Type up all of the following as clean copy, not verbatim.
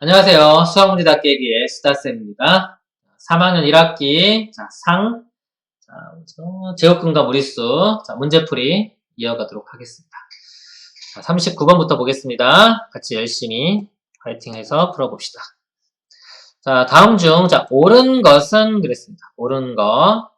안녕하세요. 수학문제다 깨기의 수다쌤입니다. 3학년 1학기 제곱근과 무리수 문제풀이 이어가도록 하겠습니다. 39번부터 보겠습니다. 같이 열심히 파이팅해서 풀어봅시다. 자, 다음 중 옳은 것은 그랬습니다. 옳은 거.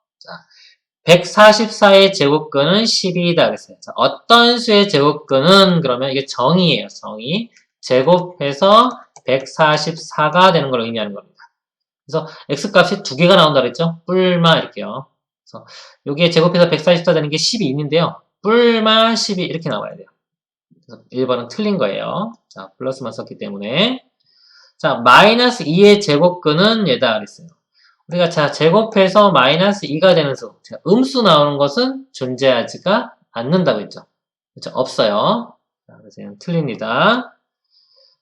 144의 제곱근은 12이다 그랬어요. 자, 어떤 수의 제곱근은 그러면 이게 정의예요. 정의. 제곱해서 144가 되는 걸 의미하는 겁니다. 그래서 x값이 두 개가 나온다 그랬죠? 뿔마 이렇게요. 그래서 여기에 제곱해서 144 되는 게 10이 있는데요. 뿔마 12 이렇게 나와야 돼요. 그래서 1번은 틀린 거예요. 자, 플러스만 썼기 때문에. 자, 마이너스 2의 제곱근은 얘다 그랬어요. 우리가 제곱해서 마이너스 2가 되는 수. 음수 나오는 것은 존재하지가 않는다고 했죠. 그렇죠? 없어요. 자, 그래서 얘는 틀립니다.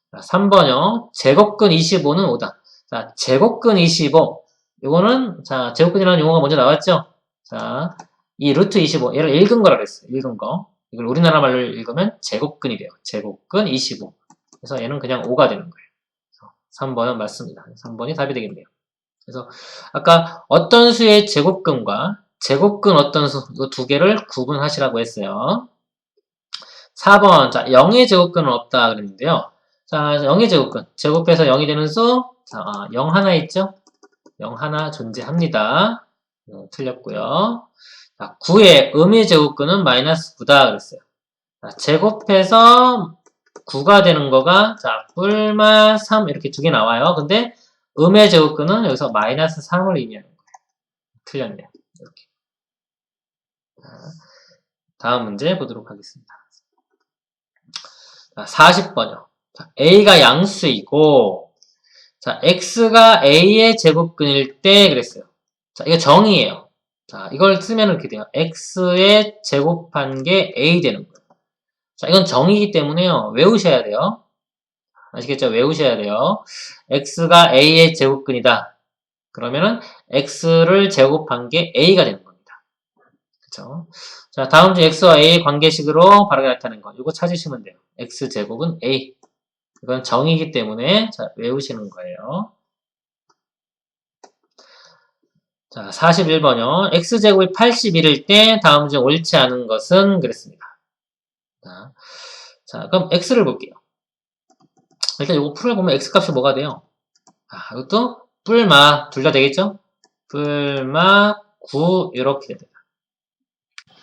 자, 3번요. 제곱근 25는 5다. 자, 제곱근 25. 이거는, 제곱근이라는 용어가 먼저 나왔죠? 자, 이 루트 25. 얘를 읽은 거라 그랬어요. 읽은 거. 이걸 우리나라 말로 읽으면 제곱근이 돼요. 제곱근 25. 그래서 얘는 그냥 5가 되는 거예요. 3번은 맞습니다. 3번이 답이 되겠네요. 그래서 아까 어떤 수의 제곱근과 제곱근 어떤 수, 이 두 개를 구분하시라고 했어요. 4번, 0의 제곱근은 없다 그랬는데요. 자, 0의 제곱근. 제곱해서 0이 되는 수. 0 하나 있죠? 0 하나 존재합니다. 틀렸고요. 자, 9의 음의 제곱근은 마이너스 9다 그랬어요. 자, 제곱해서 9가 되는 거가, 뿔마 3 이렇게 두 개 나와요. 근데 음의 제곱근은 여기서 마이너스 3을 의미하는 거예요. 틀렸네요. 이렇게. 자, 다음 문제 보도록 하겠습니다. 자, 40번이요. A가 양수이고, X가 A의 제곱근일 때 그랬어요. 자, 이거 정의예요. 자, 이걸 쓰면 이렇게 돼요. X의 제곱한 게 A 되는 거예요. 자, 이건 정의이기 때문에요. 외우셔야 돼요. 아시겠죠? 외우셔야 돼요. X가 A의 제곱근이다. 그러면은 X를 제곱한 게 A가 되는 겁니다. 그쵸? 자, 다음 주 X와 A의 관계식으로 바르게 나타낸 거. 이거 찾으시면 돼요. X제곱은 A. 이건 정의이기 때문에 외우시는 거예요. 자, 41번이요. X제곱이 81일 때 다음 중 옳지 않은 것은 그랬습니다. 자, 그럼 X를 볼게요. 일단 이거 풀어보면 X값이 뭐가 돼요? 이것도 뿔마 둘 다 되겠죠? 뿔마 9 이렇게 됩니다.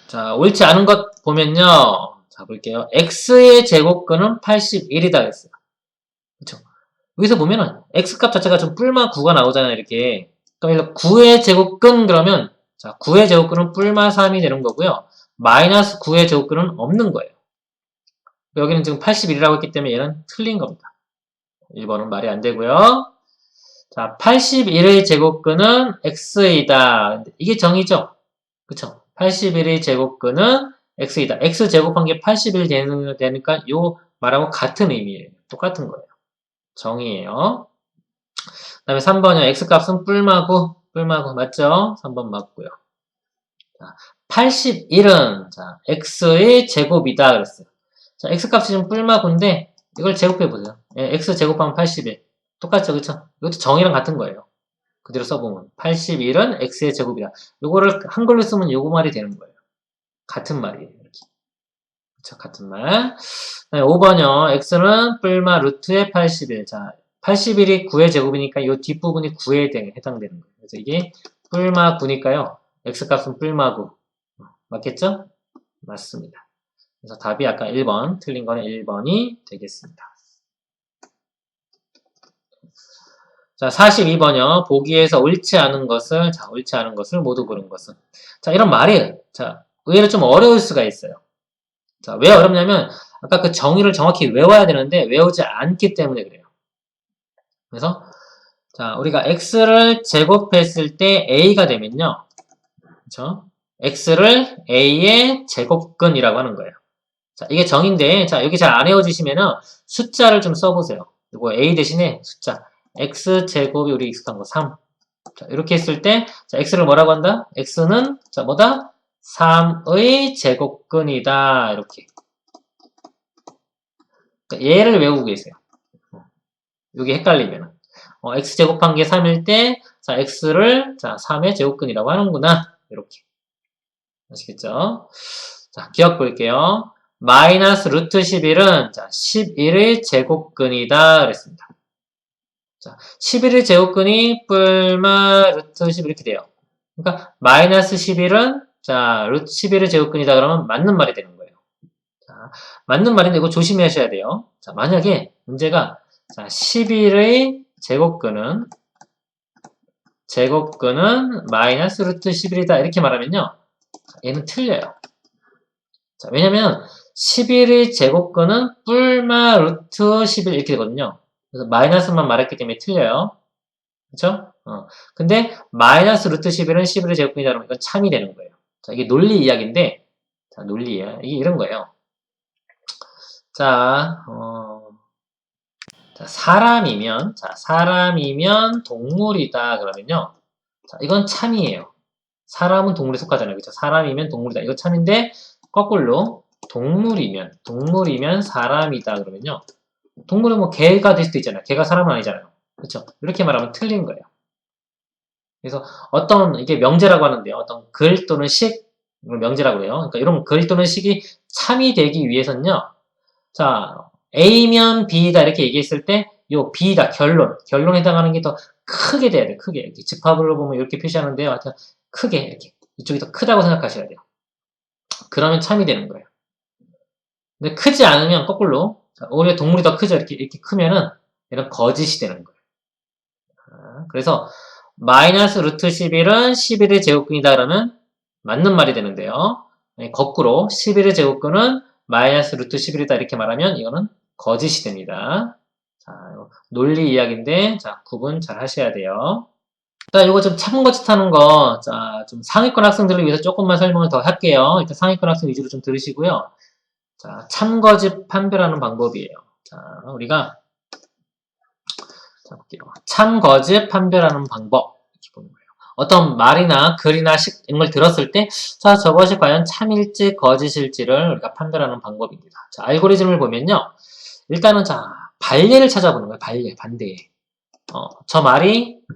자, 옳지 않은 것 보면요. 자, 볼게요. X의 제곱근은 81이다 그랬어요. 그쵸? 여기서 보면은 X값 자체가 좀 뿔마 9가 나오잖아요. 이렇게. 그럼 9의 제곱근 그러면 9의 제곱근은 뿔마 3이 되는 거고요. 마이너스 9의 제곱근은 없는 거예요. 여기는 지금 81이라고 했기 때문에 얘는 틀린 겁니다. 1번은 말이 안 되고요. 자, 81의 제곱근은 x이다. 이게 정의죠? 그쵸? 81의 제곱근은 x이다. x 제곱한 게 81 되니까 요 말하고 같은 의미예요. 똑같은 거예요. 정의예요. 그 다음에 3번이요. x값은 뿔마구 맞죠? 3번 맞고요. 자, 81은 x의 제곱이다 그랬어요. 자, x값이 지금 뿔마구인데 이걸 제곱해보세요. x 제곱하면 81. 똑같죠, 그쵸? 이것도 정의랑 같은 거예요. 그대로 써보면 81은 x의 제곱이다. 요거를 한글로 쓰면 요거 말이 되는 거예요. 같은 말이에요. 이렇게. 그쵸, 같은 말. 5번이요. x는 뿔마 루트의 81. 자, 81이 9의 제곱이니까 요 뒷부분이 9에 해당되는 거예요. 그래서 이게 뿔마 9니까요. x값은 뿔마 9. 맞겠죠? 맞습니다. 그래서 답이 아까 1번, 틀린 거는 1번이 되겠습니다. 자, 42번이요. 보기에서 옳지 않은 것을, 옳지 않은 것을 모두 고른 것은. 자, 이런 말이, 의외로 좀 어려울 수가 있어요. 자, 왜 어렵냐면, 아까 그 정의를 정확히 외워야 되는데, 외우지 않기 때문에 그래요. 그래서, 우리가 x를 제곱했을 때 a가 되면요. 그쵸? x를 a의 제곱근이라고 하는 거예요. 자, 이게 정인데, 여기 잘 안 외워지시면은 숫자를 좀 써보세요. 이거 a 대신에 숫자. x제곱이 우리 익숙한 거 3. 자, 이렇게 했을 때, x를 뭐라고 한다? x는, 뭐다? 3의 제곱근이다. 이렇게. 그러니까 얘를 외우고 계세요. 이게 헷갈리면. x 제곱한 게 3일 때, 자, x를, 자, 3의 제곱근이라고 하는구나. 이렇게. 아시겠죠? 자, 기억 볼게요. 마이너스 루트 11은, 자, 11의 제곱근이다. 그랬습니다. 자, 11의 제곱근이 뿔마 루트 11 이렇게 돼요. 그러니까, 마이너스 11은, 자, 루트 11의 제곱근이다. 그러면 맞는 말이 되는 거예요. 자, 맞는 말인데 이거 조심하셔야 돼요. 자, 만약에 문제가, 자, 11의 제곱근은 마이너스 루트 11이다. 이렇게 말하면요. 얘는 틀려요. 자, 왜냐면 11의 제곱근은 뿔마 루트 11 이렇게 되거든요. 그래서 마이너스만 말했기 때문에 틀려요. 그쵸? 근데 마이너스 루트 11은 11의 제곱근이다 그러면 이건 참이 되는 거예요. 자, 이게 논리 이야기인데, 자, 논리야. 이게 이런 거예요. 자, 사람이면 동물이다 그러면요. 자, 이건 참이에요. 사람은 동물에 속하잖아요. 그쵸? 사람이면 동물이다. 이거 참인데, 거꾸로, 동물이면 사람이다. 그러면요. 동물은 뭐 개가 될 수도 있잖아요. 개가 사람은 아니잖아요. 그쵸? 이렇게 말하면 틀린 거예요. 그래서 이게 명제라고 하는데요. 어떤 글 또는 식, 명제라고 해요. 그러니까 이런 글 또는 식이 참이 되기 위해서는요. 자, A면 B다 이렇게 얘기했을 때, 요 B다, 결론에 해당하는 게 더 크게 돼야 돼요. 크게. 이렇게 집합으로 보면 이렇게 표시하는데요. 하여튼 크게, 이렇게. 이쪽이 더 크다고 생각하셔야 돼요. 그러면 참이 되는 거예요. 근데 크지 않으면 거꾸로, 자, 오히려 동물이 더 크죠. 이렇게 크면은, 얘는 거짓이 되는 거예요. 그래서, 마이너스 루트 11은 11의 제곱근이다 그러면 맞는 말이 되는데요. 거꾸로 11의 제곱근은 마이너스 루트 11이다 이렇게 말하면 이거는 거짓이 됩니다. 자, 논리 이야기인데 자, 구분 잘 하셔야 돼요. 자, 이거 좀 참거짓하는 거, 자, 좀 상위권 학생들을 위해서 조금만 설명을 더 할게요. 일단 상위권 학생 위주로 좀 들으시고요. 자, 참거짓 판별하는 방법이에요. 자, 우리가 자, 볼게요. 참거짓 판별하는 방법. 이렇게 보는 거예요. 어떤 말이나 글이나 이런 걸 들었을 때, 자, 저것이 과연 참일지 거짓일지를 우리가 판별하는 방법입니다. 자, 알고리즘을 보면요. 일단은 자, 반례를 찾아보는 거예요. 반대.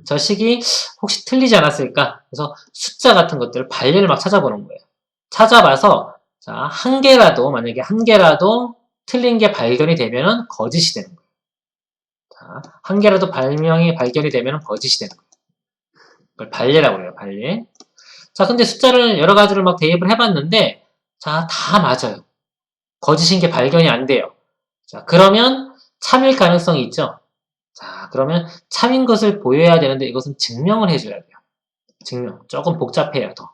저 식이 혹시 틀리지 않았을까? 그래서 숫자 같은 것들을 반례를 막 찾아보는 거예요. 찾아봐서, 자, 만약에 한 개라도 틀린 게 발견이 되면은 거짓이 되는 거예요. 자, 한 개라도 발견이 되면 거짓이 되는 거예요. 그걸 반례라고 해요, 반례. 자, 근데 숫자를 여러 가지를 막 대입을 해봤는데, 자, 다 맞아요. 거짓인 게 발견이 안 돼요. 자, 그러면 참일 가능성이 있죠? 자, 그러면 참인 것을 보여야 되는데 이것은 증명을 해줘야 돼요. 증명. 조금 복잡해요, 더.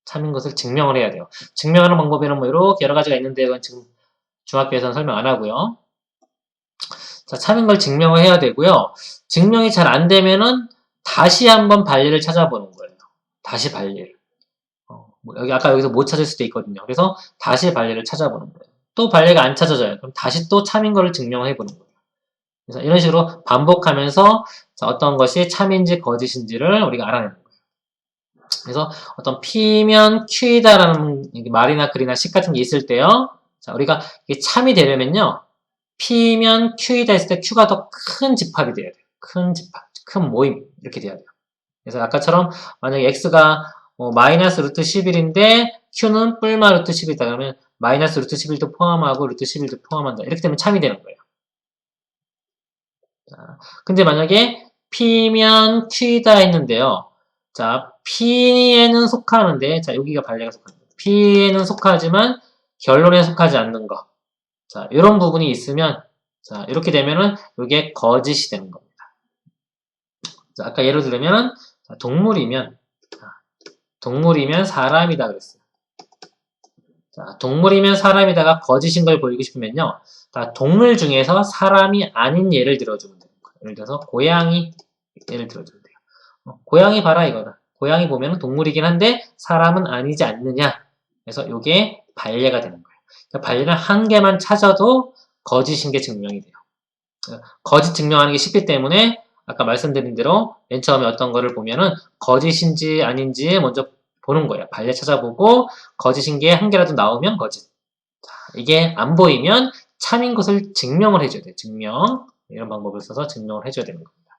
참인 것을 증명을 해야 돼요. 증명하는 방법에는 뭐 이렇게 여러 가지가 있는데 이건 지금 중학교에서는 설명 안 하고요. 자, 참인 걸 증명을 해야 되고요. 증명이 잘 안 되면은 다시 한번 반례를 찾아보는 거예요. 다시 반례를. 아까 여기서 못 찾을 수도 있거든요. 그래서 다시 반례를 찾아보는 거예요. 또 반례가 안 찾아져요. 그럼 다시 또 참인 거를 증명을 해보는 거예요. 그래서 이런 식으로 반복하면서 어떤 것이 참인지 거짓인지를 우리가 알아내는 거예요. 그래서 어떤 P면 Q이다라는 말이나 글이나 식 같은 게 있을 때요. 자, 우리가 이게 참이 되려면요. P면 Q이다 했을 때 Q가 더 큰 집합이 돼야 돼요. 큰 집합, 큰 모임 이렇게 돼야 돼요. 그래서 아까처럼 만약에 X가 마이너스 루트 11인데 Q는 뿔마 루트 10이다 그러면 마이너스 루트 11도 포함하고 루트 11도 포함한다. 이렇게 되면 참이 되는 거예요. 자, 근데 만약에 P면 Q이다 했는데요. 자, P에는 속하는데, 자, 여기가 반례가 속합니다. P에는 속하지만 결론에 속하지 않는 거. 자, 이런 부분이 있으면, 자, 이렇게 되면은 이게 거짓이 되는 겁니다. 자, 아까 예를 들면은, 자, 동물이면 사람이다 그랬어요. 자, 동물이면 사람이다가 거짓인 걸 보이고 싶으면요. 자, 동물 중에서 사람이 아닌 예를 들어주면 돼요. 예를 들어서 고양이 예를 들어주면 돼요. 고양이 봐라 이거다. 고양이 보면 동물이긴 한데 사람은 아니지 않느냐. 그래서 이게 반례가 되는 거예요. 그러니까 반례를 한 개만 찾아도 거짓인 게 증명이 돼요. 거짓 증명하는 게 쉽기 때문에 아까 말씀드린 대로 맨 처음에 어떤 거를 보면은 거짓인지 아닌지 먼저 보는 거예요. 반례 찾아보고 거짓인 게 한 개라도 나오면 거짓. 자, 이게 안 보이면 참인 것을 증명을 해줘야 돼요. 증명. 이런 방법을 써서 증명을 해줘야 되는 겁니다.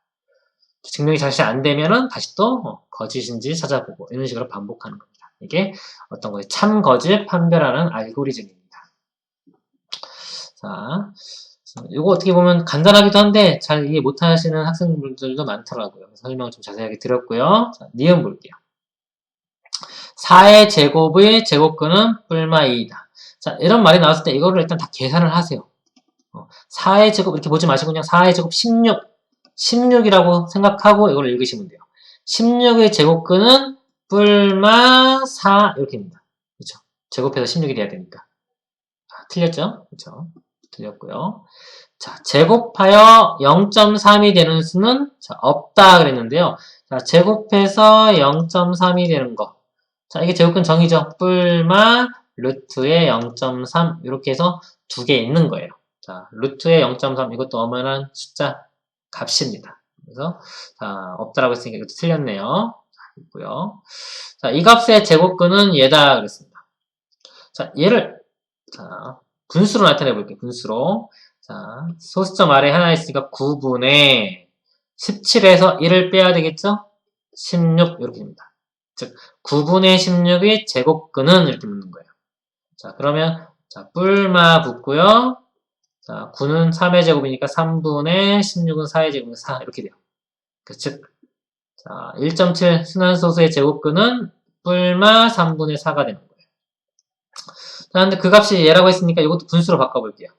증명이 다시 안 되면은 다시 또 거짓인지 찾아보고 이런 식으로 반복하는 겁니다. 이게 어떤 거예요? 참 거짓 판별하는 알고리즘입니다. 자, 이거 어떻게 보면 간단하기도 한데 잘 이해 못하시는 학생분들도 많더라고요. 설명을 좀 자세하게 드렸고요. 자, 니은 볼게요. 4의 제곱의 제곱근은 뿔마 2이다. 자, 이런 말이 나왔을 때 이거를 일단 다 계산을 하세요. 4의 제곱 이렇게 보지 마시고 그냥 4의 제곱 16이라고 생각하고 이걸 읽으시면 돼요. 16의 제곱근은 뿔마 4 이렇게 됩니다. 그렇죠? 제곱해서 16이 돼야 되니까. 틀렸죠? 그렇죠? 틀렸고요. 자, 제곱하여 0.3이 되는 수는 자, 없다 그랬는데요. 자, 제곱해서 0.3이 되는 거. 자, 이게 제곱근 정의죠. 뿔마 루트의 0.3 이렇게 해서 두 개 있는 거예요. 자, 루트의 0.3 이것도 어머한 숫자 값입니다. 그래서 자, 없다라고 했으니까 이것도 틀렸네요. 자, 있고요. 자, 이 값의 제곱근은 얘다 그랬습니다. 자, 얘를 자, 분수로 나타내 볼게요. 분수로. 자, 소수점 아래 하나 있으니까 9분의 17에서 1을 빼야 되겠죠? 16 이렇게 됩니다. 즉 9분의 16의 제곱근은 이렇게 묻는 거예요. 자, 그러면 자, 뿔마 붙고요. 자, 9는 3의 제곱이니까 3분의 16은 4의 제곱이니까 4 이렇게 돼요. 즉 자, 1.7 순환소수의 제곱근은 뿔마 3분의 4가 되는 거예요. 자, 근데 그 값이 얘라고 했으니까 이것도 분수로 바꿔볼게요.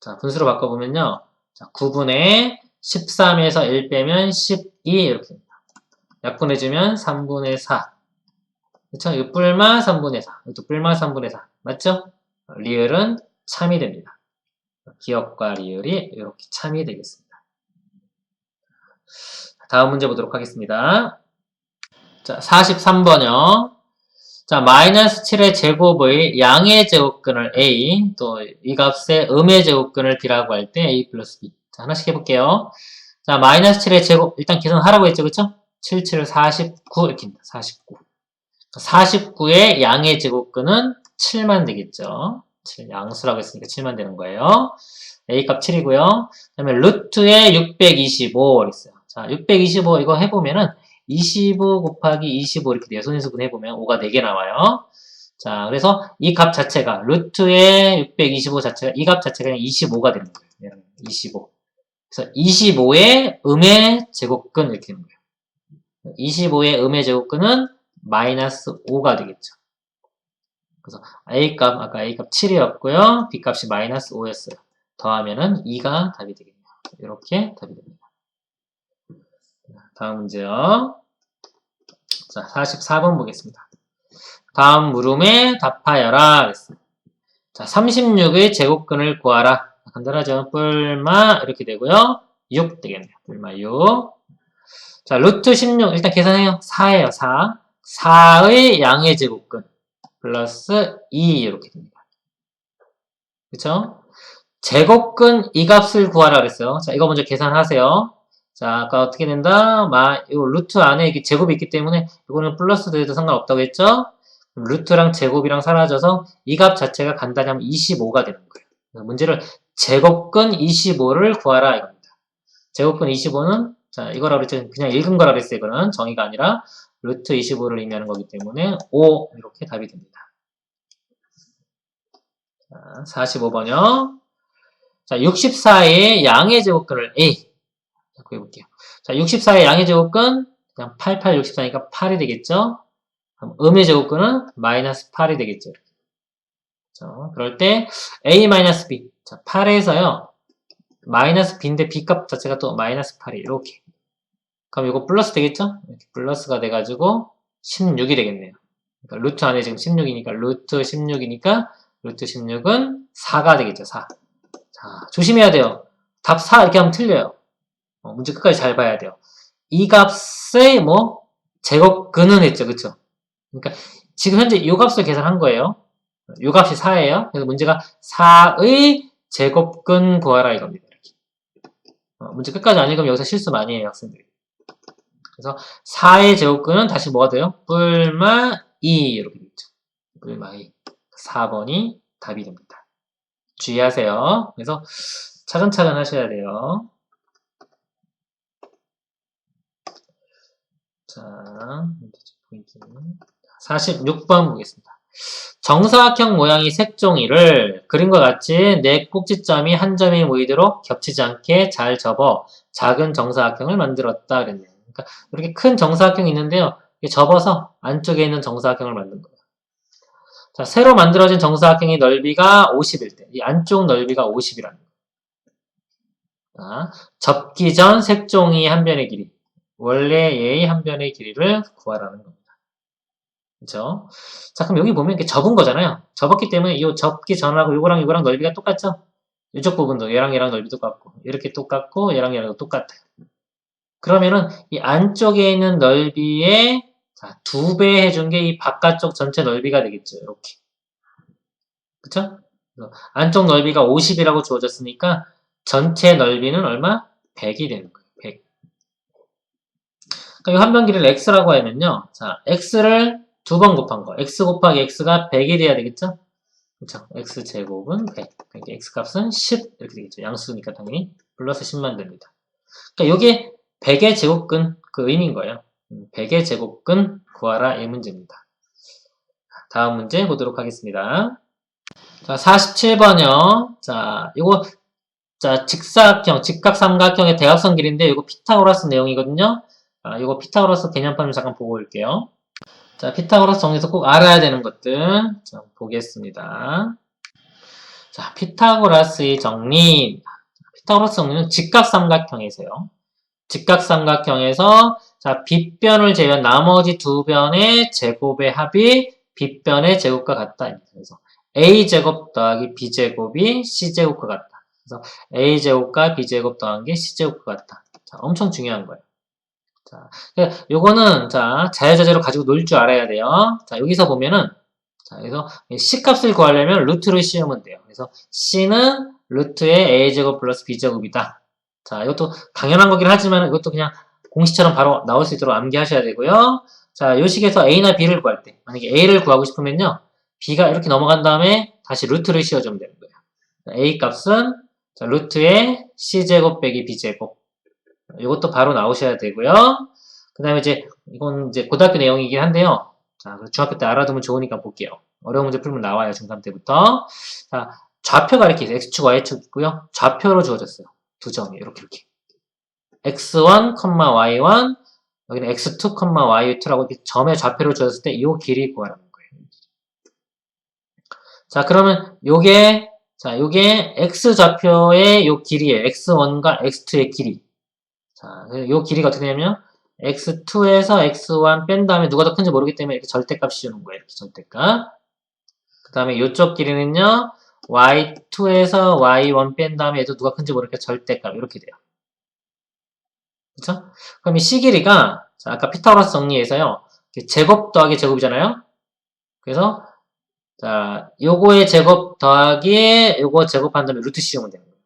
자, 분수로 바꿔보면요. 자, 9분의 13에서 1 빼면 12 이렇게 됩니다. 약분해주면 3분의 4. 그쵸? 이거 뿔마 3분의 4. 이것도 뿔마 3분의 4. 맞죠? 리을은 참이 됩니다. 기억과 리을이 이렇게 참이 되겠습니다. 다음 문제 보도록 하겠습니다. 자, 43번이요. 자, 마이너스 7의 제곱의 양의 제곱근을 A, 또 이 값의 음의 제곱근을 B라고 할 때 A 플러스 B. 자, 하나씩 해볼게요. 자, 마이너스 7의 제곱, 일단 계산하라고 했죠, 그쵸? 7, 7, 49, 이렇게입니다. 49. 49의 양의 제곱근은 7만 되겠죠. 7, 양수라고 했으니까 7만 되는 거예요. A 값 7이고요. 그 다음에 루트의 625 그랬어요. 자, 625 이거 해보면은 25 곱하기 25 이렇게 돼요. 손인수분 해보면 5가 4개 나와요. 자, 그래서 이 값 자체가 루트의 625 자체가 이 값 자체가 그냥 25가 되는 거예요. 25. 그래서 25의 음의 제곱근 이렇게 되는 거예요. 25의 음의 제곱근은 마이너스 5가 되겠죠. 그래서 A값, 아까 A값 7이었고요. B값이 마이너스 5였어요. 더하면은 2가 답이 되겠네요. 이렇게 답이 됩니다. 다음 문제요. 자, 44번 보겠습니다. 다음 물음에 답하여라 그랬습니다. 자, 36의 제곱근을 구하라. 간단하죠? 뿔마 이렇게 되고요. 6 되겠네요. 뿔마 6. 자, 루트 16 일단 계산해요. 4예요. 4. 4의 양의 제곱근 플러스 2 이렇게 됩니다. 그쵸? 제곱근 이 값을 구하라 그랬어요. 자, 이거 먼저 계산하세요. 자, 아까 어떻게 된다? 이 루트 안에 이게 제곱이 있기 때문에 이거는 플러스 돼도 상관없다고 했죠? 루트랑 제곱이랑 사라져서 이 값 자체가 간단히 하면 25가 되는 거예요. 문제를 제곱근 25를 구하라 이겁니다. 제곱근 25는 자, 이거라 그랬죠? 그냥 읽은 거라 그랬어요. 이거는 정의가 아니라 루트 25를 의미하는 거기 때문에 5 이렇게 답이 됩니다. 자, 45번이요. 자, 64의 양의 제곱근을 A. 구해볼게요. 자, 64의 양의 제곱근, 그냥 88, 64니까 8이 되겠죠? 그럼 음의 제곱근은 마이너스 8이 되겠죠? 그렇죠? 그럴 때 A 마이너스 B. 자, 8에서요. 마이너스 B인데 B 값 자체가 또 마이너스 8이 이렇게. 그럼 이거 플러스 되겠죠? 이렇게 플러스가 돼가지고 16이 되겠네요. 그러니까 루트 안에 지금 16이니까 루트 16이니까 루트 16은 4가 되겠죠. 4. 자, 조심해야 돼요. 답 4 이렇게 하면 틀려요. 문제 끝까지 잘 봐야 돼요. 이 값의 제곱근은 했죠. 그쵸? 그러니까 지금 현재 이 값을 계산한 거예요. 이 값이 4예요. 그래서 문제가 4의 제곱근 구하라 이겁니다. 문제 끝까지 안 읽으면 여기서 실수 많이 해요. 학생들이. 그래서 4의 제곱근은 다시 뭐가 돼요? 뿔마 2 이렇게 되죠. 뿔마 2. 4번이 답이 됩니다. 주의하세요. 그래서 차근차근 하셔야 돼요. 자, 46번 보겠습니다. 정사각형 모양의 색종이를 그림과 같이 네 꼭지점이 한 점에 모이도록 겹치지 않게 잘 접어 작은 정사각형을 만들었다 그랬네요. 그러니까 이렇게 큰 정사각형이 있는데요. 접어서 안쪽에 있는 정사각형을 만든 거예요. 자, 새로 만들어진 정사각형의 넓이가 50일 때, 이 안쪽 넓이가 50이라는 거예요. 자, 접기 전 색종이 한 변의 길이, 원래 얘의 한 변의 길이를 구하라는 겁니다. 그죠? 자, 그럼 여기 보면 이렇게 접은 거잖아요. 접었기 때문에 이 접기 전하고 요거랑 넓이가 똑같죠? 이쪽 부분도 얘랑 넓이 똑같고, 이렇게 똑같고, 얘랑 똑같아요. 그러면은 이 안쪽에 있는 넓이의 2배 해준 게 이 바깥쪽 전체 넓이가 되겠죠. 이렇게. 그쵸? 안쪽 넓이가 50이라고 주어졌으니까 전체 넓이는 얼마? 100이 되는 거예요. 100. 그러니까 이 한변 길이를 x라고 하면요. 자, x를 2번 곱한 거. x 곱하기 x가 100이 돼야 되겠죠? 그쵸? x제곱은 100. 그러니까 x값은 10 이렇게 되겠죠. 양수니까 당연히 플러스 10만 됩니다. 그러니까 이게 100의 제곱근 그 의미인 거예요. 100의 제곱근 구하라 이 문제입니다. 다음 문제 보도록 하겠습니다. 자, 47번이요. 자, 요거 자, 직각삼각형의 대각선 길이인데 이거 피타고라스 내용이거든요. 자, 이거 피타고라스 개념판을 잠깐 보고 올게요. 자, 피타고라스 정리에서 꼭 알아야 되는 것들 자, 보겠습니다. 자, 피타고라스의 정리. 피타고라스 정리는 직각삼각형에서요. 직각삼각형에서 자, 빗변을 제외한 나머지 두 변의 제곱의 합이 빗변의 제곱과 같다. 그래서 a제곱 더하기 b제곱이 c제곱과 같다. 그래서 a제곱과 b제곱 더한 게 c제곱과 같다. 자, 엄청 중요한 거예요. 자, 요거는 자, 자유자재로 가지고 놀 줄 알아야 돼요. 자, 여기서 보면은 자, 그래서 c값을 구하려면 루트를 씌우면 돼요. 그래서 c는 루트의 a제곱 플러스 b제곱이다. 자, 이것도 당연한 거긴 하지만 이것도 그냥 공식처럼 바로 나올 수 있도록 암기하셔야 되고요. 자, 요 식에서 a나 b를 구할 때 만약에 a를 구하고 싶으면요. b가 이렇게 넘어간 다음에 다시 루트를 씌워주면 되는 거예요. a 값은 자, 루트의 c제곱 빼기 b제곱. 이것도 바로 나오셔야 되고요. 그 다음에 이건 고등학교 내용이긴 한데요. 자, 중학교 때 알아두면 좋으니까 볼게요. 어려운 문제 풀면 나와요, 중3 때부터. 자, 좌표가 이렇게 있어요. x축, y축 있고요. 좌표로 주어졌어요. 두 점이 이렇게. x1, y1, 여기는 x2, y2라고 이렇게 점의 좌표로 주어졌을 때 이 길이 구하라는 거예요. 자, 그러면 요게 x 좌표의 요 길이에요. x1과 x2의 길이. 자, 요 길이가 어떻게 되냐면 x2에서 x1 뺀 다음에 누가 더 큰지 모르기 때문에 이렇게 절대값 씌우는 거예요. 이렇게 절대값. 그 다음에 요쪽 길이는요. y2에서 y1 뺀 다음에 얘도 누가 큰지 모르니까 절대값 이렇게 돼요. 그쵸? 그럼 이 c 길이가 자, 아까 피타고라스 정리에서요. 제곱 더하기 제곱이잖아요. 그래서 자, 요거의 제곱 더하기 요거 제곱한 다음에 루트 씌우면 되는 거예요.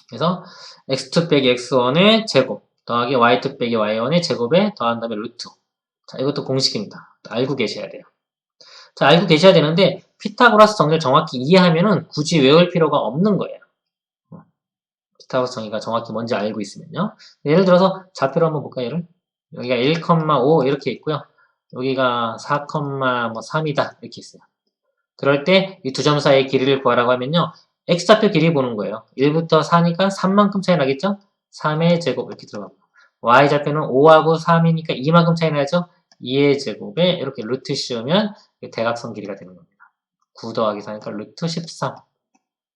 그래서 x2 빼기 x1의 제곱 더하기 y2 빼기 y1의 제곱에 더한 다음에 루트. 자, 이것도 공식입니다. 알고 계셔야 돼요. 자, 알고 계셔야 되는데 피타고라스 정리를 정확히 이해하면은 굳이 외울 필요가 없는 거예요. 피타고라스 정의가 정확히 뭔지 알고 있으면요. 예를 들어서 좌표로 한번 볼까요? 얘를? 여기가 1,5 이렇게 있고요. 여기가 4,3이다 이렇게 있어요. 그럴 때 이 두 점 사이의 길이를 구하라고 하면요. x좌표 길이 보는 거예요. 1부터 4니까 3만큼 차이 나겠죠? 3의 제곱 이렇게 들어가고 y좌표는 5하고 3이니까 2만큼 차이 나죠? 2의 제곱에 이렇게 루트 씌우면 대각선 길이가 되는 겁니다. 9 더하기 4니까 루트 13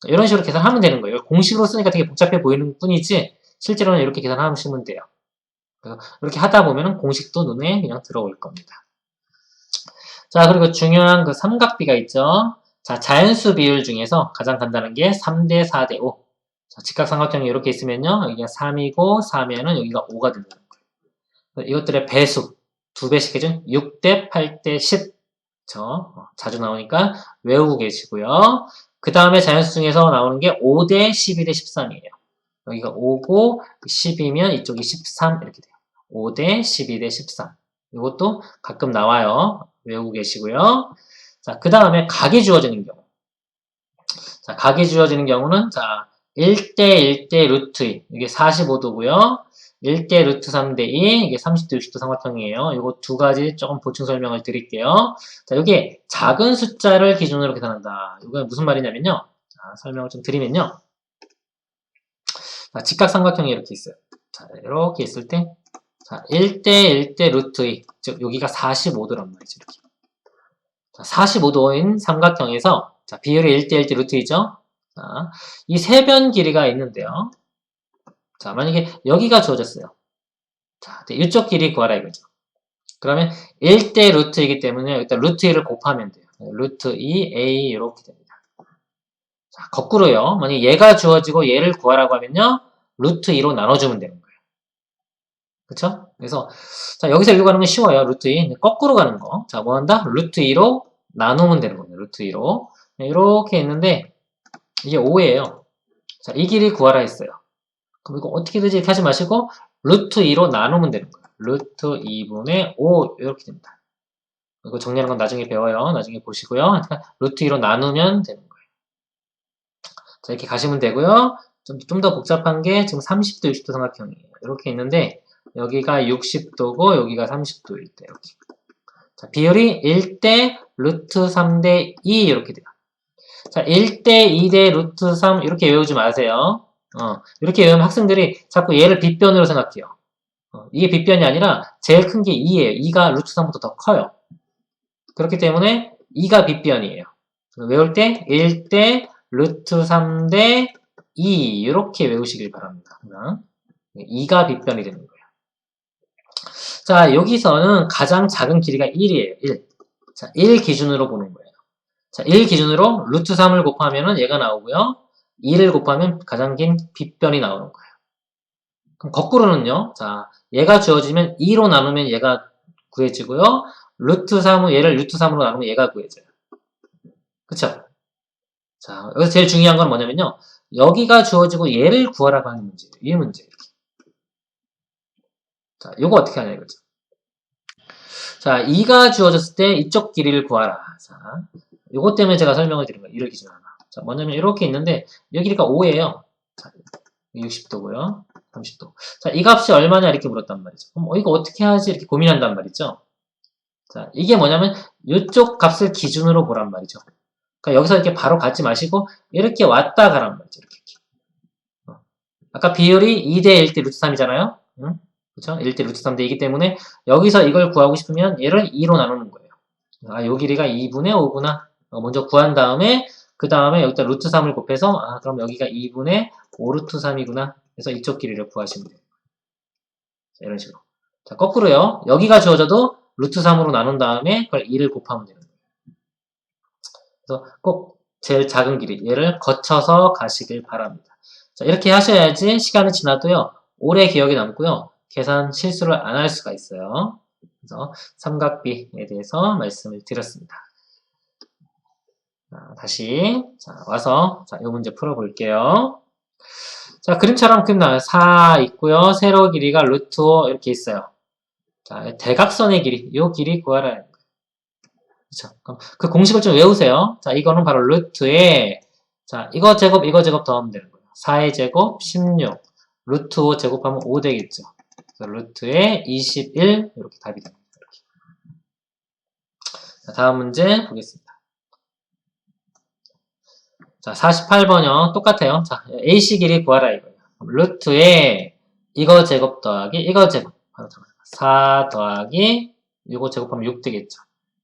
이런 식으로 계산하면 되는 거예요. 공식으로 쓰니까 되게 복잡해 보이는 뿐이지 실제로는 이렇게 계산하시면 돼요. 그래서 이렇게 하다 보면 공식도 눈에 그냥 들어올 겁니다. 자, 그리고 중요한 그 삼각비가 있죠. 자, 자연수 비율 중에서 가장 간단한 게 3대 4대 5. 자, 직각삼각형이 이렇게 있으면요. 여기가 3이고 4면은 여기가 5가 된다는 거예요. 이것들의 배수 2배씩 해준 6대 8대 10. 자주 나오니까 외우고 계시고요. 그 다음에 자연수 중에서 나오는 게 5대 12대 13이에요. 여기가 5고 10이면 이쪽이 13 이렇게 돼요. 5대 12대 13. 이것도 가끔 나와요. 외우고 계시고요. 자, 그 다음에 각이 주어지는 경우. 자, 각이 주어지는 경우는 자, 1대 1대 루트 2. 이게 45도고요. 1대 루트 3대 2, 이게 30도, 60도 삼각형이에요. 이거 두 가지 조금 보충 설명을 드릴게요. 자, 여기 작은 숫자를 기준으로 계산한다. 이거 무슨 말이냐면요. 자, 설명을 좀 드리면요. 자, 직각삼각형이 이렇게 있어요. 자, 이렇게 있을 때, 자, 1대 1대 루트 2, 즉, 여기가 45도란 말이죠. 이렇게. 자, 45도인 삼각형에서, 자, 비율이 1대 1대 루트 2죠? 자, 이 세변 길이가 있는데요. 자, 만약에 여기가 주어졌어요. 자, 이쪽 길이 구하라 이거죠. 그러면 1대 루트이기 때문에 여기다 루트 2를 곱하면 돼요. 루트 2a 이렇게 됩니다. 자, 거꾸로요. 만약에 얘가 주어지고 얘를 구하라고 하면요. 루트 2로 나눠주면 되는 거예요. 그쵸? 그래서 자, 여기서 이거 가는 건 쉬워요. 루트 2. 거꾸로 가는 거. 자, 뭐 한다? 루트 2로 나누면 되는 겁니다. 루트 2로. 이렇게 있는데 이게 5예요. 자, 이 길이 구하라 했어요. 그럼 이거 어떻게 되지? 이렇게 하지 마시고 루트 2로 나누면 되는 거예요. 루트 2분의 5 이렇게 됩니다. 이거 정리하는 건 나중에 배워요. 나중에 보시고요. 루트 2로 나누면 되는 거예요. 자, 이렇게 가시면 되고요. 좀 더 복잡한 게 지금 30도, 60도 삼각형이에요. 이렇게 있는데 여기가 60도고 여기가 30도일 때 이렇게. 자, 비율이 1대 루트 3대 2 이렇게 돼요. 자, 1대 2대 루트 3 이렇게 외우지 마세요. 이렇게 외우면 학생들이 자꾸 얘를 빗변으로 생각해요. 이게 빗변이 아니라 제일 큰 게 2예요. 2가 루트 3보다 더 커요. 그렇기 때문에 2가 빗변이에요. 외울 때 1대 루트 3대 2 이렇게 외우시길 바랍니다. 2가 빗변이 되는 거예요. 자, 여기서는 가장 작은 길이가 1이에요. 1. 자, 1 기준으로 보는 거예요. 자, 1 기준으로 루트 3을 곱하면 얘가 나오고요. 2를 곱하면 가장 긴 빗변이 나오는 거예요. 그럼 거꾸로는요. 자, 얘가 주어지면 2로 나누면 얘가 구해지고요. 루트 3은 얘를 루트 3으로 나누면 얘가 구해져요. 그쵸? 자, 여기서 제일 중요한 건 뭐냐면요. 여기가 주어지고 얘를 구하라고 하는 문제예요. 이 문제. 자, 요거 어떻게 하냐 이거죠. 자, 2가 주어졌을 때 이쪽 길이를 구하라. 자, 요거 때문에 제가 설명을 드린 거예요. 1을 기준으로. 자, 뭐냐면 이렇게 있는데 여기 길이가 5예요. 자, 60도고요. 30도. 자, 이 값이 얼마냐 이렇게 물었단 말이죠. 그럼 이거 어떻게 하지 이렇게 고민한단 말이죠. 자, 이게 뭐냐면 이쪽 값을 기준으로 보란 말이죠. 그러니까 여기서 이렇게 바로 가지 마시고 이렇게 왔다 가란 말이죠. 이렇게. 아까 비율이 2대 1대 루트 3이잖아요. 응? 그쵸? 1대 루트 3대 2이기 때문에 여기서 이걸 구하고 싶으면 얘를 2로 나누는 거예요. 아, 요 길이가 2분의 5구나. 먼저 구한 다음에 그 다음에 여기다 루트 3을 곱해서 아, 그럼 여기가 2분의 5 루트 3이구나. 그래서 이쪽 길이를 구하시면 돼요. 자, 이런 식으로. 자, 거꾸로요. 여기가 주어져도 루트 3으로 나눈 다음에 그걸 2를 곱하면 되는 거예요. 그래서 꼭 제일 작은 길이 얘를 거쳐서 가시길 바랍니다. 자, 이렇게 하셔야지 시간이 지나도요. 오래 기억에 남고요. 계산 실수를 안 할 수가 있어요. 그래서 삼각비에 대해서 말씀을 드렸습니다. 자, 다시 와서 이 문제 풀어볼게요. 자, 그림처럼 그림 나와요. 4 있고요. 세로 길이가 루트 5 이렇게 있어요. 자, 대각선의 길이, 이 길이 구하라. 그쵸? 그럼 그 공식을 좀 외우세요. 자, 이거는 바로 루트에, 자, 이거 제곱 더하면 되는 거예요. 4의 제곱 16, 루트 5 제곱하면 5 되겠죠. 그래서 루트에 21, 이렇게 답이 됩니다. 이렇게. 자, 다음 문제 보겠습니다. 자, 48번이요. 똑같아요. 자, AC 길이 구하라 이거예요. 루트에 이거 제곱 더하기 이거 제곱. 4 더하기 이거 제곱하면 6 되겠죠.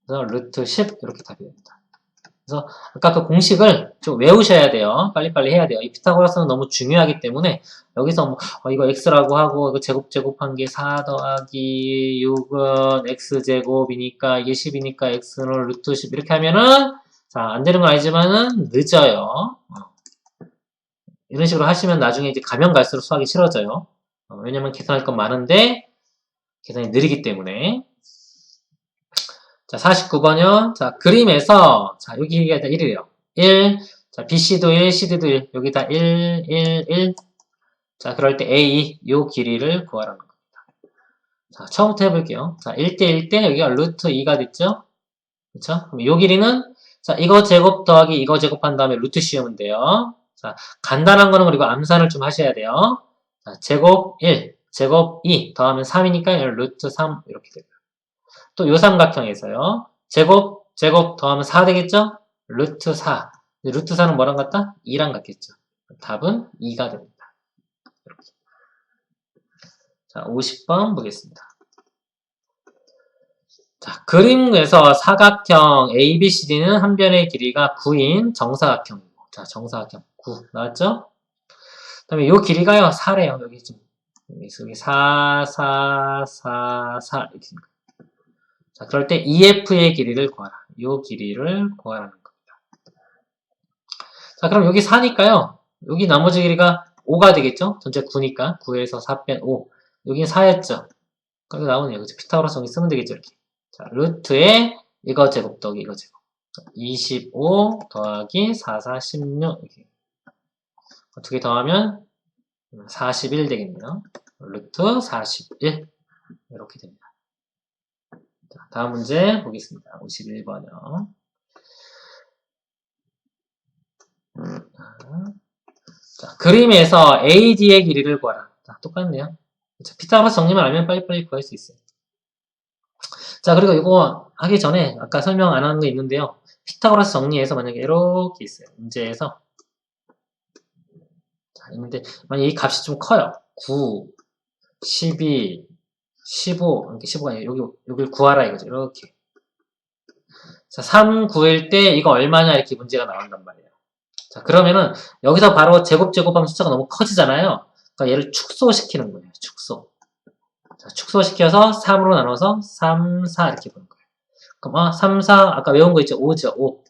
그래서 루트 10 이렇게 답이 됩니다. 그래서 아까 그 공식을 좀 외우셔야 돼요. 빨리빨리 해야 돼요. 이 피타고라스는 너무 중요하기 때문에 여기서 뭐 이거 x라고 하고 이거 제곱한 게 4 더하기 6은 x제곱이니까 이게 10이니까 x는 루트 10 이렇게 하면은 자, 안 되는 건 아니지만은 늦어요. 이런 식으로 하시면 나중에 이제 가면 갈수록 수학이 싫어져요. 왜냐면 계산할 건 많은데 계산이 느리기 때문에. 자, 49번이요. 자, 그림에서 자, 여기가 1이래요. 1. 자, BC도 1, CD도 1. 여기다 1, 1, 1. 자, 그럴 때 A, 요 길이를 구하라는 겁니다. 자, 처음부터 해볼게요. 자, 1대 1대 여기가 루트 2가 됐죠? 그쵸? 그럼 요 길이는 자, 이거 제곱 더하기 이거 제곱한 다음에 루트 씌우면 돼요. 자, 간단한 거는 그리고 암산을 좀 하셔야 돼요. 자, 제곱 1. 제곱 2 더하면 3이니까 루트 3 이렇게 되고요. 또 요 삼각형에서요. 제곱 더하면 4 되겠죠? 루트 4. 루트 4는 뭐랑 같다? 2랑 같겠죠. 답은 2가 됩니다. 이렇게. 자, 50번 보겠습니다. 자, 그림에서 사각형 ABCD는 한 변의 길이가 9인 정사각형이고, 자, 정사각형 9 나왔죠? 그 다음에 요 길이가요, 4래요. 여기 좀, 여기 4, 4, 4, 4, 이렇게. 자, 그럴 때 EF의 길이를 구하라. 요 길이를 구하라는 겁니다. 자, 그럼 여기 4니까요. 여기 나머지 길이가 5가 되겠죠? 전체 9니까. 9에서 4 뺀 5. 여긴 4였죠? 그럼 나오네요. 그죠? 피타고라스 정리 쓰면 되겠죠? 이렇게. 자, 루트에 이거 제곱 더하기 이거 제곱. 25 더하기 4, 4, 16. 이렇게. 두 개 더하면 41 되겠네요. 루트 41. 이렇게 됩니다. 자, 다음 문제 보겠습니다. 51번이요. 자, 그림에서 AD의 길이를 구하라. 자, 똑같네요. 자, 피타고라스 정리만 알면 빨리빨리 구할 수 있어요. 자, 그리고 이거 하기 전에 아까 설명 안 하는 거 있는데요. 피타고라스 정리해서 만약에 이렇게 있어요. 문제에서. 자, 있는데, 만약에 이 값이 좀 커요. 9, 12, 15, 이렇게 15가 아니라 여기를 구하라 이거죠. 이렇게. 자, 3 구일 때 이거 얼마냐 이렇게 문제가 나온단 말이에요. 자, 그러면은 여기서 바로 제곱하면 숫자가 너무 커지잖아요. 그러니까 얘를 축소시키는 거예요. 축소. 자, 축소시켜서 3으로 나눠서 3, 4 이렇게 보는 거예요. 그럼 3, 4 아까 외운 거 있죠? 5죠. 5.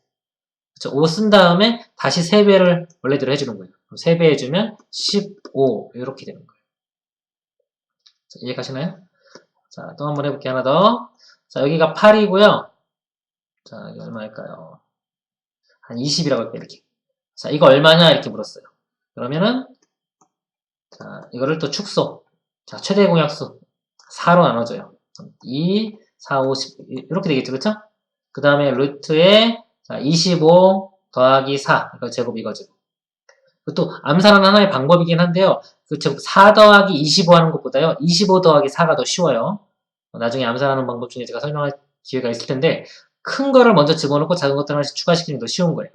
그렇죠? 5 쓴 다음에 다시 3배를 원래대로 해주는 거예요. 그럼 3배 해주면 15 이렇게 되는 거예요. 자, 이해가시나요? 자, 또 한번 해볼게요. 하나 더. 자, 여기가 8이고요. 자, 이거 얼마일까요? 한 20이라고 할게요. 이렇게. 자, 이거 얼마냐? 이렇게 물었어요. 그러면은 자, 이거를 또 축소. 자, 최대 공약수 4로 나눠줘요. 2, 4, 5, 10 이렇게 되겠죠. 그렇죠? 그 다음에 루트에 자, 25 더하기 4 이거 제곱 이거 제곱. 또 암산은 하나의 방법이긴 한데요. 그 제곱 4 더하기 25 하는 것보다요. 25 더하기 4가 더 쉬워요. 나중에 암산하는 방법 중에 제가 설명할 기회가 있을 텐데 큰 거를 먼저 집어넣고 작은 것들 하나씩 추가시키는 게 더 쉬운 거예요.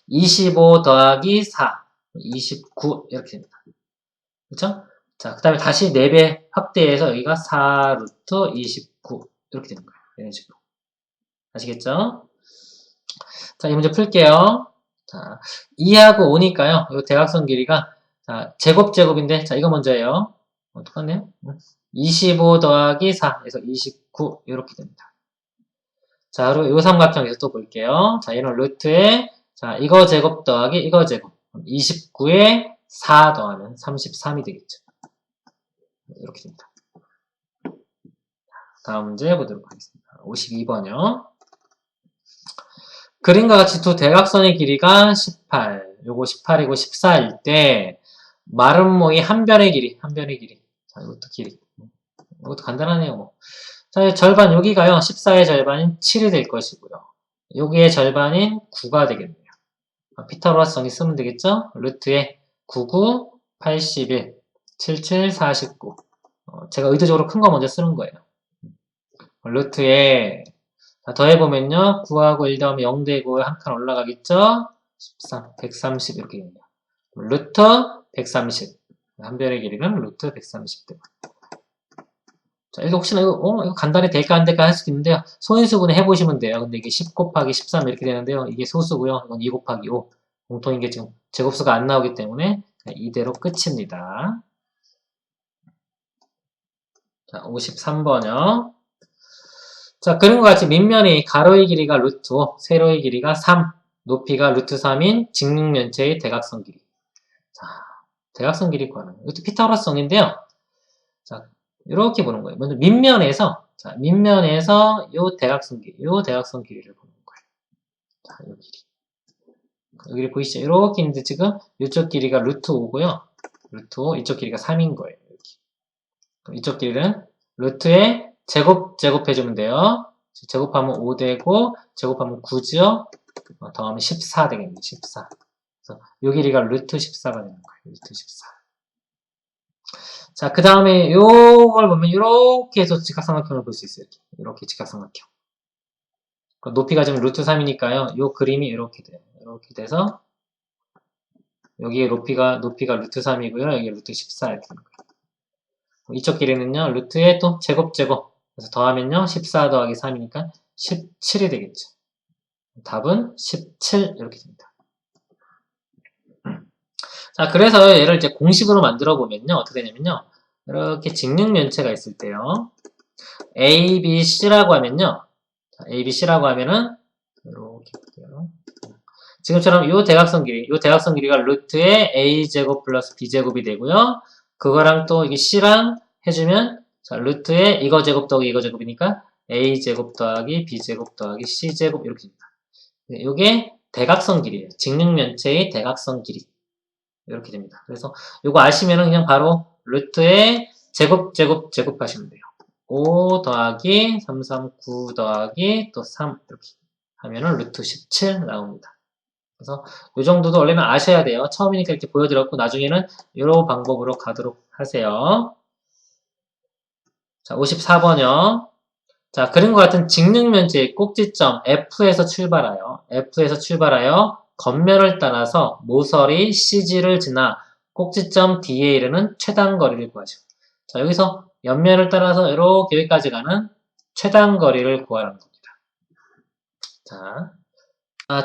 25 더하기 4 29 이렇게 됩니다. 그렇죠? 자, 그 다음에 다시 4배 확대해서 여기가 4 루트 29 이렇게 되는 거예요. 이런 식으로. 아시겠죠? 자, 이 문제 풀게요. 자, 2하고 5니까요. 이 대각선 길이가 자, 제곱인데 자, 이거 먼저예요. 똑같네요. 25 더하기 4 해서 29 이렇게 됩니다. 자, 그리고 이 삼각형에서 또 볼게요. 자, 얘는 루트에 자, 이거 제곱 더하기 이거 제곱 29에 4 더하면 33이 되겠죠. 이렇게 됩니다. 다음 문제 보도록 하겠습니다. 52번이요. 그림과 같이 두 대각선의 길이가 18, 요거 18이고 14일 때 마름모의 한 변의 길이. 자, 이것도 길이. 이것도 간단하네요. 뭐. 자, 절반 여기가요. 14의 절반인 7이 될 것이고요. 여기의 절반인 9가 되겠네요. 피타고라스 정리 쓰면 되겠죠? 루트에 99, 81, 77, 49. 제가 의도적으로 큰 거 먼저 쓰는 거예요. 루트에 자, 더해보면요. 9하고 1 더하면 0 되고 한 칸 올라가겠죠? 13, 130 이렇게 됩니다. 루트 130. 한 변의 길이는 루트 130 되고. 자, 이거 혹시나 이거 간단히 될까 안 될까 할 수도 있는데요. 소인수분해 해보시면 돼요. 근데 이게 10 곱하기 13 이렇게 되는데요. 이게 소수고요. 이건 2 곱하기 5. 공통인 게 지금 제곱수가 안 나오기 때문에 이대로 끝입니다. 자, 53번이요. 자, 그림과 같이 밑면의 가로의 길이가 루트 5, 세로의 길이가 3, 높이가 루트 3인 직육면체의 대각선 길이. 자, 대각선 길이 구하는 거예요. 이것도 피타고라스 정리인데요. 자, 이렇게 보는 거예요. 먼저 밑면에서, 자, 밑면에서 요 대각선 길이를 보는 거예요. 자, 요 길이. 여기 보이시죠? 이렇게 있는데 지금 이쪽 길이가 루트 5고요. 루트 5, 이쪽 길이가 3인 거예요. 이렇게. 이쪽 길이는 루트에 제곱해주면 돼요. 제곱하면 5 되고, 제곱하면 9죠? 더하면 14 되겠네요. 14. 그래서 요 길이가 루트 14가 되는 거예요. 루트 14. 자, 그 다음에 요걸 보면 이렇게 해서 직각삼각형을 볼 수 있어요. 이렇게 직각삼각형. 높이가 지금 루트 3이니까요. 요 그림이 이렇게 돼요. 이렇게 돼서 여기에 높이가 루트 3이고요. 여기 루트 14 이렇게 되는 거예요. 이쪽 길이는요. 루트의 또 제곱. 그래서 더하면요. 14 더하기 3이니까 17이 되겠죠. 답은 17 이렇게 됩니다. 자, 그래서 얘를 이제 공식으로 만들어 보면요. 어떻게 되냐면요. 이렇게 직육면체가 있을 때요. A, B, C라고 하면요. 자, A, B, C라고 하면은 이렇게 볼게요. 지금처럼 요 대각선 길이가 루트의 a제곱 플러스 b제곱이 되고요. 그거랑 또 이게 c랑 해주면 자, 루트의 이거 제곱 더하기 이거 제곱이니까 a제곱 더하기 b제곱 더하기 c제곱 이렇게 됩니다. 이게 대각선 길이에요. 직육면체의 대각선 길이 이렇게 됩니다. 그래서 이거 아시면은 그냥 바로 루트의 제곱 하시면 돼요. 5 더하기 3, 3, 9 더하기 또 3 이렇게 하면은 루트 17 나옵니다. 그래서 이 정도도 원래는 아셔야 돼요. 처음이니까 이렇게 보여드렸고 나중에는 이런 방법으로 가도록 하세요. 자, 54번이요. 자, 그림과 같은 직육면체의 꼭지점 F에서 출발하여 겉면을 따라서 모서리 CG를 지나 꼭지점 D에 이르는 최단 거리를 구하죠. 자, 여기서 옆면을 따라서 이렇게 여기까지 가는 최단 거리를 구하라는 겁니다. 자.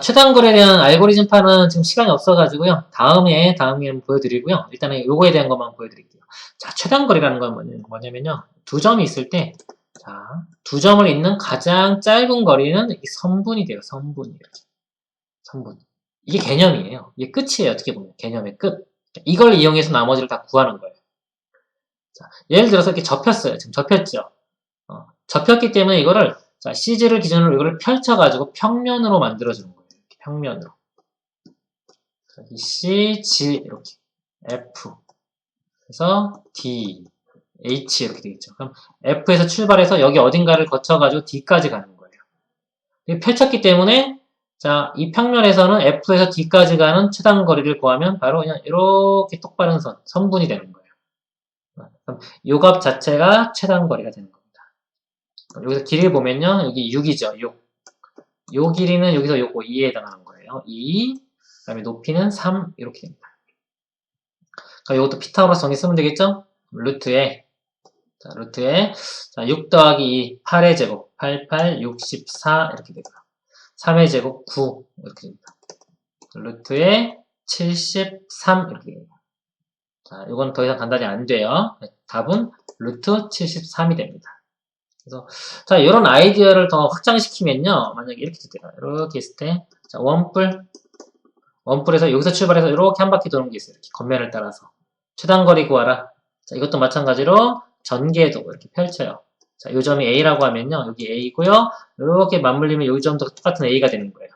최단 거리에 대한 알고리즘파는 지금 시간이 없어가지고요. 다음에 보여드리고요. 일단은 요거에 대한 것만 보여드릴게요. 자, 최단 거리라는 건 뭐냐면요. 두 점이 있을 때, 자, 두 점을 잇는 가장 짧은 거리는 이 선분이 돼요. 선분. 이게 개념이에요. 이게 끝이에요. 어떻게 보면. 개념의 끝. 이걸 이용해서 나머지를 다 구하는 거예요. 자, 예를 들어서 이렇게 접혔어요. 지금 접혔죠. 접혔기 때문에 이거를 자, CG를 기준으로 이거를 펼쳐가지고 평면으로 만들어주는 거예요. 이렇게 평면으로. 여기 C, G 이렇게 F 그래서 D, H 이렇게 되겠죠. 그럼 F에서 출발해서 여기 어딘가를 거쳐가지고 D까지 가는 거예요. 펼쳤기 때문에 자, 이 평면에서는 F에서 D까지 가는 최단 거리를 구하면 바로 그냥 이렇게 똑바른 선분이 되는 거예요. 그럼 요 값 자체가 최단 거리가 되는 겁니다. 여기서 길이를 보면요. 여기 6이죠. 6. 요 길이는 여기서 요거 2에 해당하는 거예요. 2. 그 다음에 높이는 3. 이렇게 됩니다. 그럼 요것도 피타고라스 정리 쓰면 되겠죠? 루트에 자, 6 더하기 2, 8의 제곱, 88, 64 이렇게 되고요. 3의 제곱, 9 이렇게 됩니다. 루트에 73 이렇게 됩니다. 자, 이건 더 이상 간단히 안 돼요. 답은 루트 73이 됩니다. 그래서 자, 이런 아이디어를 더 확장시키면요. 만약에 이렇게 돼요. 이렇게 있을 때 자, 원뿔에서 여기서 출발해서 이렇게 한 바퀴 도는 게 있어요. 이렇게 겉면을 따라서 최단 거리 구하라. 자, 이것도 마찬가지로 전개도 이렇게 펼쳐요. 자, 이 점이 A라고 하면요. 여기 A고요. 이렇게 맞물리면 이 점도 똑같은 A가 되는 거예요.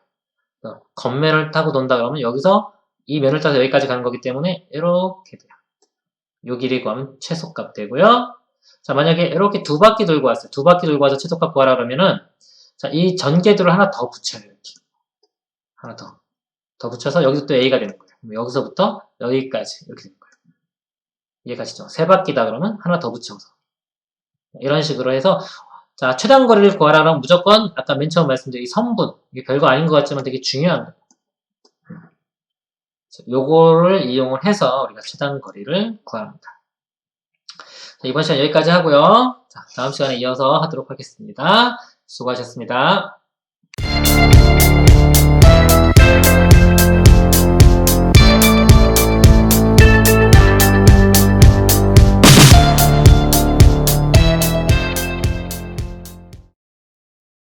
겉면을 타고 돈다 그러면 여기서 이 면을 따서 여기까지 가는 거기 때문에 이렇게 돼요. 요 길이 구하면 최소값 되고요. 자, 만약에 이렇게 두 바퀴 돌고 왔어요. 두 바퀴 돌고 와서 최소값 구하라 그러면은 자, 이 전개도를 하나 더 붙여요. 이렇게. 하나 더 붙여서 여기서 또 A가 되는 거예요. 여기서부터 여기까지 이렇게 되는 거예요. 이해가시죠? 세 바퀴다 그러면 하나 더 붙여서 이런 식으로 해서 자, 최단 거리를 구하라 그러면 무조건 아까 맨 처음 말씀드린 이 선분 이게 별거 아닌 것 같지만 되게 중요합니다. 요거를 이용을 해서 우리가 최단 거리를 구합니다. 자, 이번 시간 여기까지 하고요. 자, 다음 시간에 이어서 하도록 하겠습니다. 수고하셨습니다.